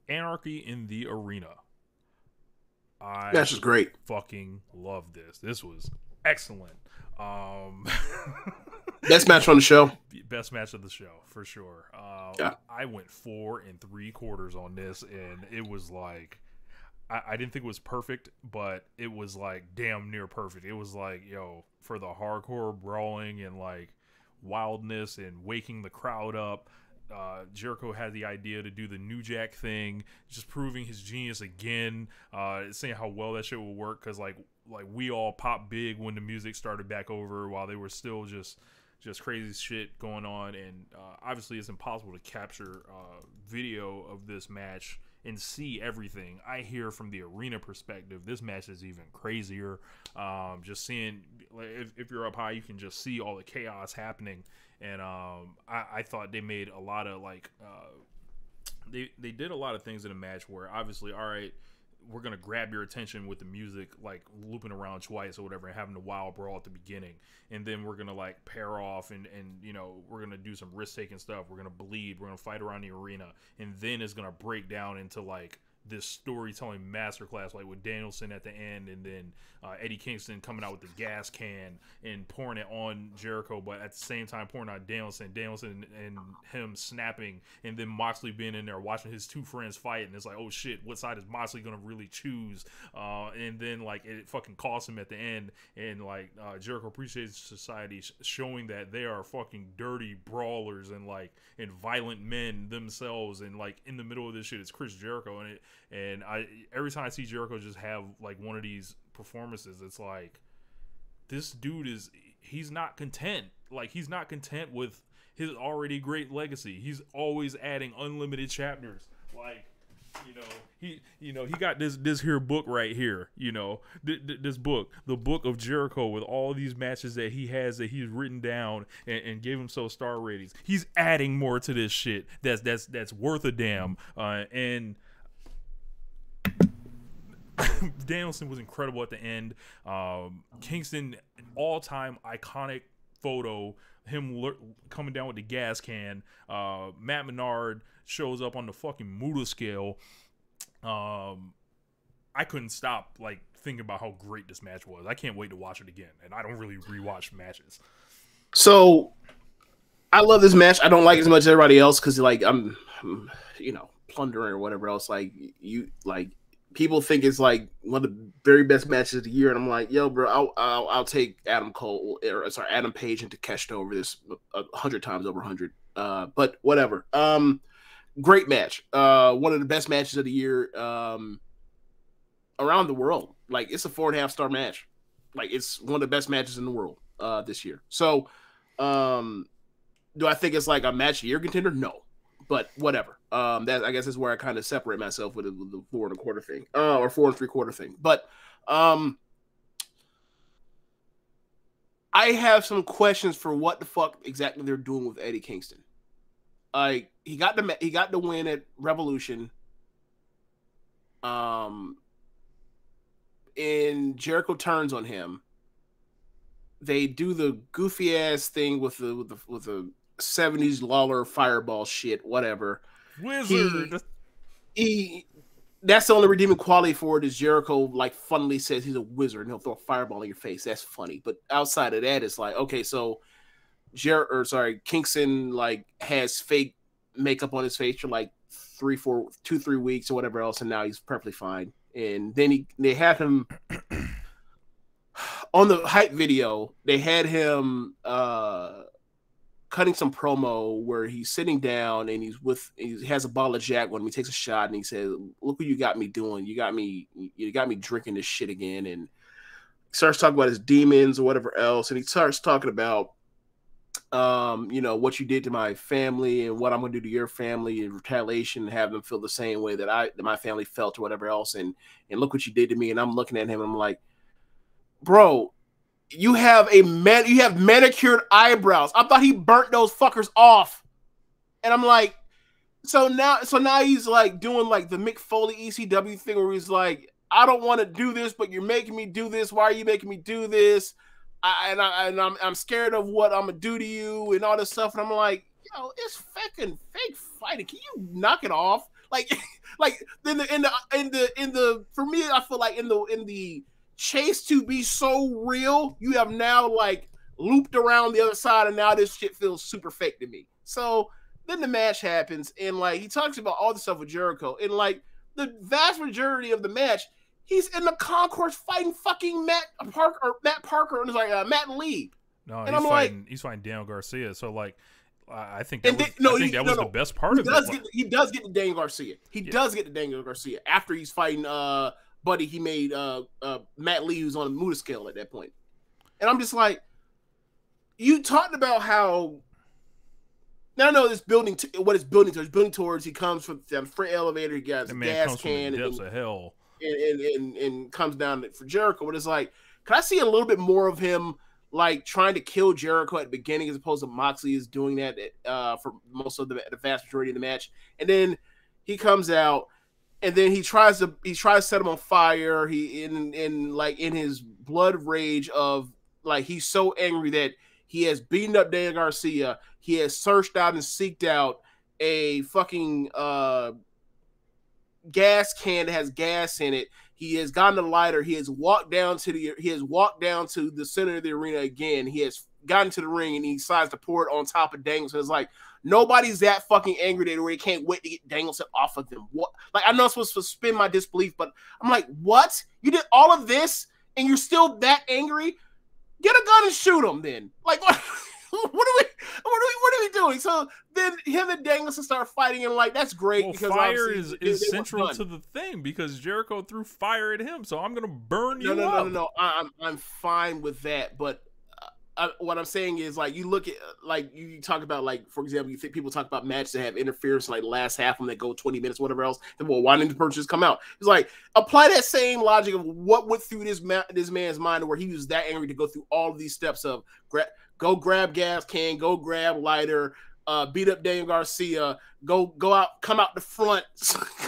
Anarchy in the Arena. I Match is great. fucking love this. This was excellent. Um, Best match on the show. best match of the show for sure. Yeah. I went 4 3/4 on this, and it was like I didn't think it was perfect, but it was like damn near perfect. It was like, yo, for the hardcore brawling and like wildness and waking the crowd up. Jericho had the idea to do the New Jack thing, just proving his genius again. Saying how well that shit would work because like we all popped big when the music started back over while they were still just crazy shit going on, and obviously it's impossible to capture video of this match and see everything. I hear from the arena perspective, this match is even crazier. Just seeing, like, if you're up high, you can just see all the chaos happening, and I thought they made a lot of like they did a lot of things in the match where obviously, all right, we're gonna grab your attention with the music like looping around twice or whatever and having the wild brawl at the beginning, and then we're gonna like pair off and you know, we're gonna do some risk taking stuff, we're gonna bleed, we're gonna fight around the arena, and then it's gonna break down into like this storytelling masterclass, like with Danielson at the end, and then Eddie Kingston coming out with the gas can and pouring it on Jericho, but at the same time pouring on Danielson and him snapping, and then Moxley being in there watching his two friends fight, and it's like, oh shit, what side is Moxley gonna really choose? And then like it fucking costs him at the end, and like Jericho Appreciation Society showing that they are fucking dirty brawlers and like and violent men themselves, and like in the middle of this shit is Chris Jericho, and I every time I see Jericho just have like one of these performances, it's like this dude he's not content. Like he's not content with his already great legacy. He's always adding unlimited chapters. Like, he got this here book right here. This book, the book of Jericho, with all these matches that he has that he's written down and gave himself star ratings. He's adding more to this shit. That's worth a damn. And Danielson was incredible at the end. Kingston, all-time iconic photo, him coming down with the gas can. Matt Menard shows up on the fucking Muda scale. I couldn't stop like thinking about how great this match was. I can't wait to watch it again, and I don't really rewatch matches. So I love this match. I don't like it as much as everybody else because like I'm plundering or whatever else. Like you like people think it's like one of the very best matches of the year, and I'm like, yo, bro, I'll take Adam Page and Takeshita over this 100 times over 100. But whatever. Great match. One of the best matches of the year around the world. Like it's a 4.5-star match. Like it's one of the best matches in the world this year. So, do I think it's like a match of the year contender? No. But whatever. That I guess is where I kind of separate myself with the 4 1/4 thing, or 4 3/4 thing. But I have some questions for what the fuck exactly they're doing with Eddie Kingston. Like he got the win at Revolution. And Jericho turns on him. They do the goofy ass thing with the 70s Lawler fireball shit, whatever. Wizard. He that's the only redeeming quality for it is Jericho like funnily says he's a wizard and he'll throw a fireball in your face. That's funny. But outside of that, it's like, okay, so Kingston like has fake makeup on his face for like 2-3 weeks or whatever else, and now he's perfectly fine. And then they have him on the hype video. They had him cutting some promo where he's sitting down and he has a bottle of Jack when he takes a shot and he says, "Look what you got me doing. You got me drinking this shit again." And he starts talking about his demons or whatever else, and he starts talking about what you did to my family and what I'm going to do to your family in retaliation and have them feel the same way that my family felt or whatever else. And look what you did to me. And I'm looking at him and I'm like, bro, you have manicured eyebrows. I thought he burnt those fuckers off. And I'm like, so now he's like doing like the Mick Foley ECW thing where he's like, I don't want to do this, but you're making me do this. Why are you making me do this? I'm scared of what I'm gonna do to you and all this stuff. And I'm like, yo, it's fucking fake fighting. Can you knock it off? Like like in the for me, I feel like in the chase to be so real, you have now like looped around the other side, and now this shit feels super fake to me. So then the match happens, and like he talks about all the stuff with Jericho, and like the vast majority of the match, he's in the concourse fighting fucking Matt Parker, and it's like Matt Lee. No, and I'm like, he's fighting Daniel Garcia. So like, I think that was the best part of it. He does get to Daniel Garcia. He does get to Daniel Garcia after he's fighting Buddy. He made Matt Lee, who's on the Muda scale at that point. And I'm just like, you talked about how now I know this building what it's building towards. Building towards, he comes from the freight elevator. He got a gas can from the depths of hell, and comes down for Jericho. But it's like, can I see a little bit more of him? Like trying to kill Jericho at the beginning, as opposed to Moxley is doing that for most of the vast majority of the match. And then he comes out, and then he tries to set him on fire. He in his blood rage of like he's so angry that he has beaten up Daniel Garcia. He has searched out and seeked out a fucking gas can that has gas in it. He has gotten a lighter. He has walked down to the center of the arena again. He has gotten to the ring, and he decides to pour it on top of Danielson. It's like nobody's that fucking angry that they can't wait to get Danielson off of them. What? Like, I'm not supposed to suspend my disbelief, but I'm like, what? You did all of this and you're still that angry? Get a gun and shoot him then. Like, what? What are we doing? So then him and Danielson start fighting, and like that's great because fire is central to the thing because Jericho threw fire at him. So I'm gonna burn you up. No. I'm fine with that, but what I'm saying is like you look at like you talk about like for example you think people talk about matches that have interference like the last half of them that go 20 minutes whatever else. Then well, why didn't the person just come out? It's like apply that same logic of what went through this man's mind where he was that angry to go through all of these steps of go grab gas can, go grab lighter, beat up Daniel Garcia, go out, come out the front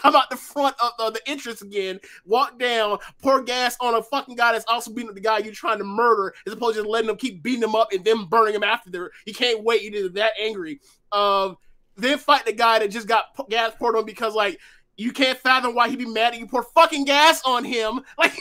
of the entrance again, walk down, pour gas on a fucking guy that's also beating up the guy you're trying to murder, as opposed to just letting them keep beating him up and then burning him after. You can't wait. You're that angry. Then fight the guy that just got gas poured on because like you can't fathom why he'd be mad that you pour fucking gas on him. Like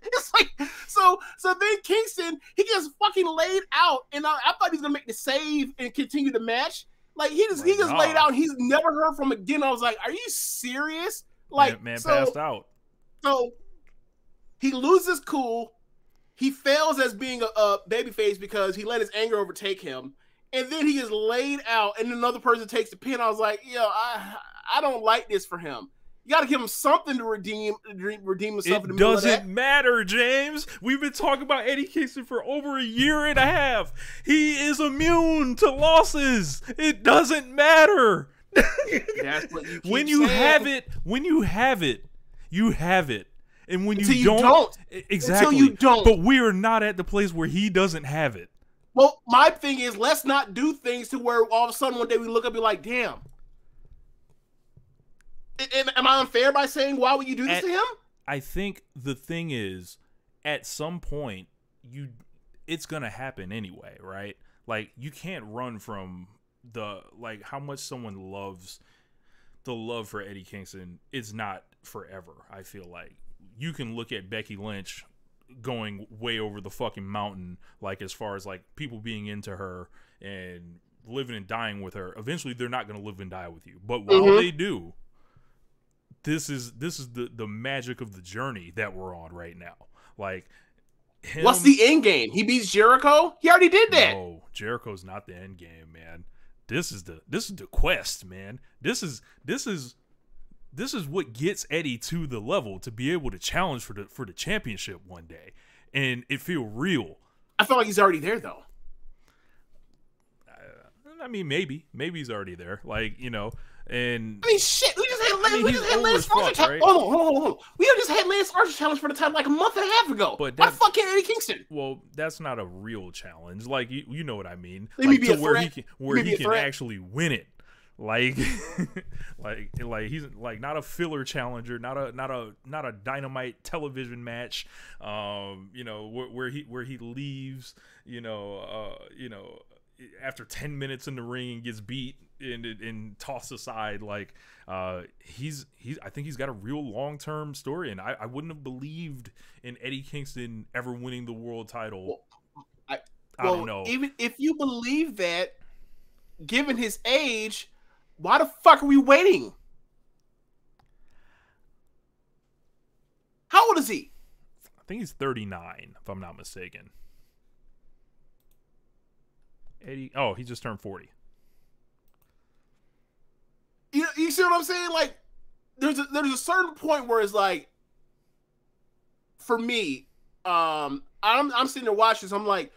it's like so then Kingston he gets fucking laid out, and I thought he was gonna make the save and continue the match. Like he just laid out. And he's never heard from again. I was like, are you serious? Like man passed out. So he loses cool. He fails as being a babyface because he let his anger overtake him, and then he is laid out, and another person takes the pin. I was like, yo, I don't like this for him. You got to give him something to redeem himself. It doesn't matter, James. We've been talking about Eddie Kingston for over a year and a half. He is immune to losses. It doesn't matter. That's what you keep when you saying. have it, you have it. And when Until you don't, exactly. Until you don't. But we are not at the place where he doesn't have it. Well, my thing is, let's not do things to where all of a sudden one day we look up and be like, damn. Am I unfair by saying why would you do this to him? I think the thing is, at some point, it's gonna happen anyway, right? Like you can't run from how much someone loves the love for Eddie Kingston. It's not forever. I feel like you can look at Becky Lynch going way over the fucking mountain, like as far as like people being into her and living and dying with her. Eventually, they're not gonna live and die with you, but while they do. This is the magic of the journey that we're on right now. Like, what's the end game? He beats Jericho. He already did that. No, Jericho's not the end game, man. This is the quest, man. This is what gets Eddie to the level to be able to challenge for the championship one day, and it feel real. I feel like he's already there though. I mean, maybe he's already there. Like And I mean, shit. We just had Lance Archer challenge. Right? Hold on. We just had Lance Archer challenge for the title like a month and a half ago. But why the fuck can't Eddie Kingston? Well, that's not a real challenge. Like you know what I mean. Like, to where he can actually win it. Like, like he's like not a filler challenger, not a dynamite television match. Where he leaves. After 10 minutes in the ring and gets beat. and toss aside like he's I think he's got a real long-term story, and I wouldn't have believed in Eddie Kingston ever winning the world title. I don't know. Even if you believe that, given his age, why the fuck are we waiting? How old is he? I think he's 39, if I'm not mistaken. Eddie, he just turned 40. You see what I'm saying? Like, there's a certain point where it's like, for me, I'm sitting there watching this, I'm like,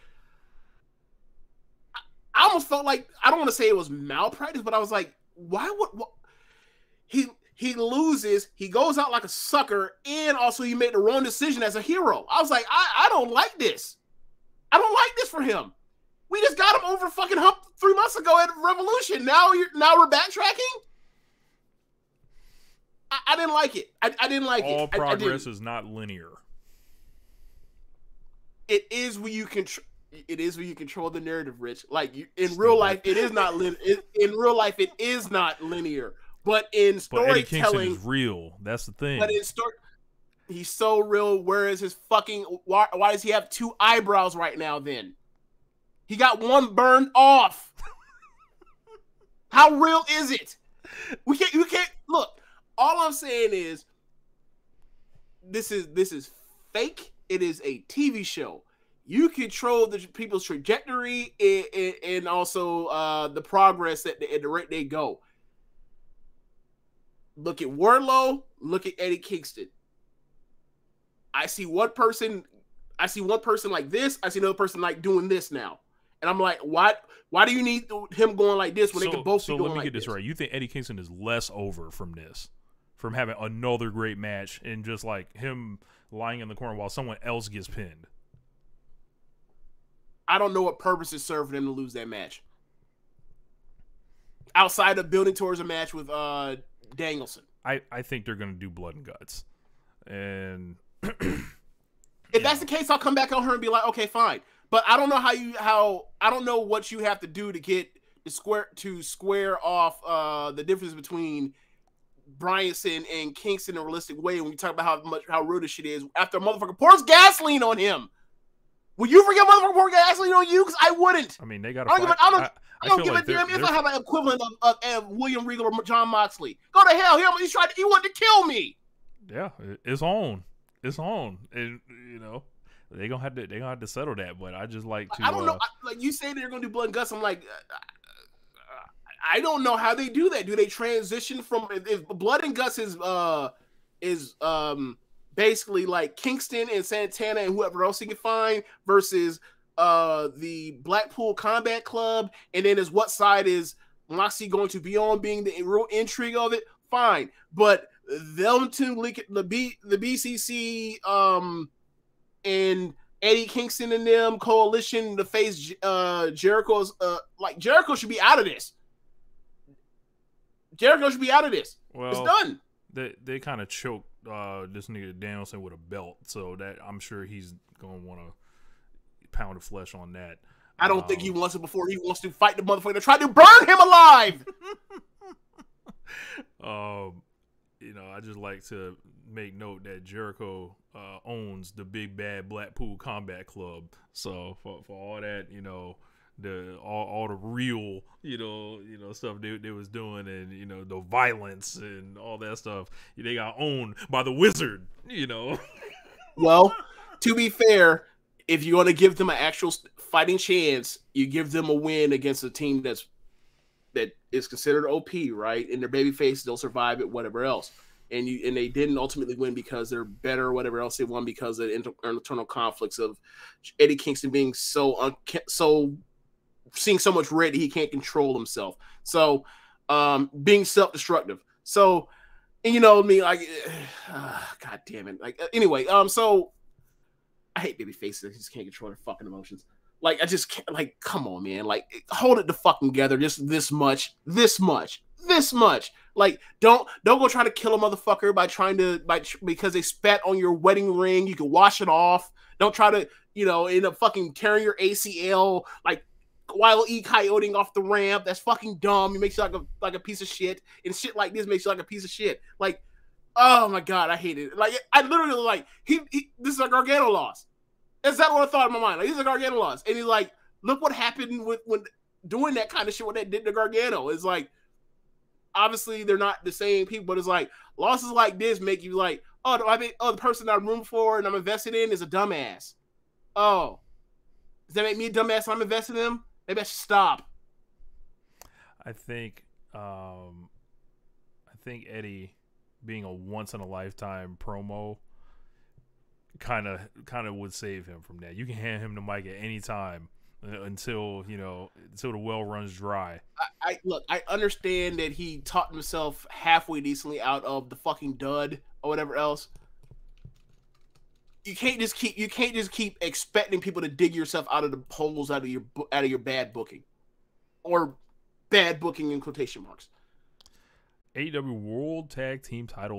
I almost felt like, I don't want to say it was malpractice, but I was like, why would he loses, he goes out like a sucker, and also he made the wrong decision as a hero. I was like, I don't like this. I don't like this for him. We just got him over fucking hump 3 months ago at Revolution. Now we're backtracking. I didn't like it. I didn't like it. All progress is not linear. It is when you control. It is when you control the narrative, Rich. Like in real life, it is not linear. In real life, it is not linear. But in storytelling, Eddie Kingston is real. That's the thing. But in story, he's so real. Whereas his fucking why does he have 2 eyebrows right now? Then he got one burned off. How real is it? We can't look. All I'm saying is this is fake. It is a TV show. You control the people's trajectory and also the progress at the rate they go. Look at Wardlow. Look at Eddie Kingston. I see one person like this. I see another person like doing this now, and I'm like, what? Why do you need him going like this when they can both be going like this? So let me get this right. You think Eddie Kingston is less over from this, from having another great match and just like him lying in the corner while someone else gets pinned? I don't know what purpose it served for them to lose that match. Outside of building towards a match with Danielson. I think they're going to do blood and guts. And if that's the case, I'll come back on her and be like, okay, fine. But I don't know I don't know what you have to do to get to square off the difference between Bryanson and Kingston in a realistic way when we talk about how rude this shit is after a motherfucker pours gasoline on him. Will you forget motherfucker pouring gasoline on you? Because I wouldn't. I mean, they got. I don't give a damn if I have an equivalent of William Regal or John Moxley. Go to hell. He wanted to kill me. Yeah, it's on. It's on. And you know, they're gonna have to settle that. But I just like to. I don't know. Like you say they're gonna do blood and guts. I'm like, I don't know how they do that. Do they transition from if blood and guts is basically like Kingston and Santana and whoever else he can find versus the Blackpool Combat Club, and then is what side is Moxie going to be on, being the real intrigue of it? Fine, but them two link the BCC and Eddie Kingston and them coalition to face Jericho's like Jericho should be out of this. Jericho should be out of this. Well, it's done. They kind of choked this nigga Danielson with a belt, so that I'm sure he's gonna want to pound of flesh on that. I don't think he wants it before he wants to fight the motherfucker that tried to burn him alive. You know, I just like to make note that Jericho owns the big bad Blackpool Combat Club. So for all that, you know, all the real, you know stuff they was doing, and you know the violence and all that stuff, they got owned by the Wizard. You know. Well, to be fair, if you want to give them an actual fighting chance, you give them a win against a team that is considered OP, right? And their babyface, they'll survive it, whatever else. And they didn't ultimately win because they're better or whatever else. They won because of internal conflicts of Eddie Kingston being so seeing so much red he can't control himself. So being self-destructive. So, and you know me, like, god damn it. Like, anyway, so I hate baby faces. They just can't control their fucking emotions. Like, I just can't, like, come on, man. Like, hold it the fucking together. Just this much. Like, don't go try to kill a motherfucker because they spat on your wedding ring. You can wash it off. Don't try to, end up fucking tearing your ACL. Like, Wile E. Coyoting off the ramp. That's fucking dumb. It makes you like a piece of shit. And shit like this makes you like a piece of shit. Like, oh my god, I hate it. Like, I literally like this is a Gargano loss. That's not what I thought in my mind. Like, this is a Gargano loss. And he's like, look what happened when doing that kind of shit. What that did to Gargano. It's like, obviously they're not the same people, but it's like losses like this make you like, oh, the person I'm rooting for and I'm invested in is a dumbass. Oh, does that make me a dumbass and I'm invested in him? Maybe I should stop. I think Eddie being a once in a lifetime promo kind of would save him from that. You can hand him the mic at any time until the well runs dry. I understand that he taught himself halfway decently out of the fucking dud or whatever else. You can't just keep expecting people to dig yourself out of the holes out of your bad booking, or bad booking in quotation marks. AEW World Tag Team Title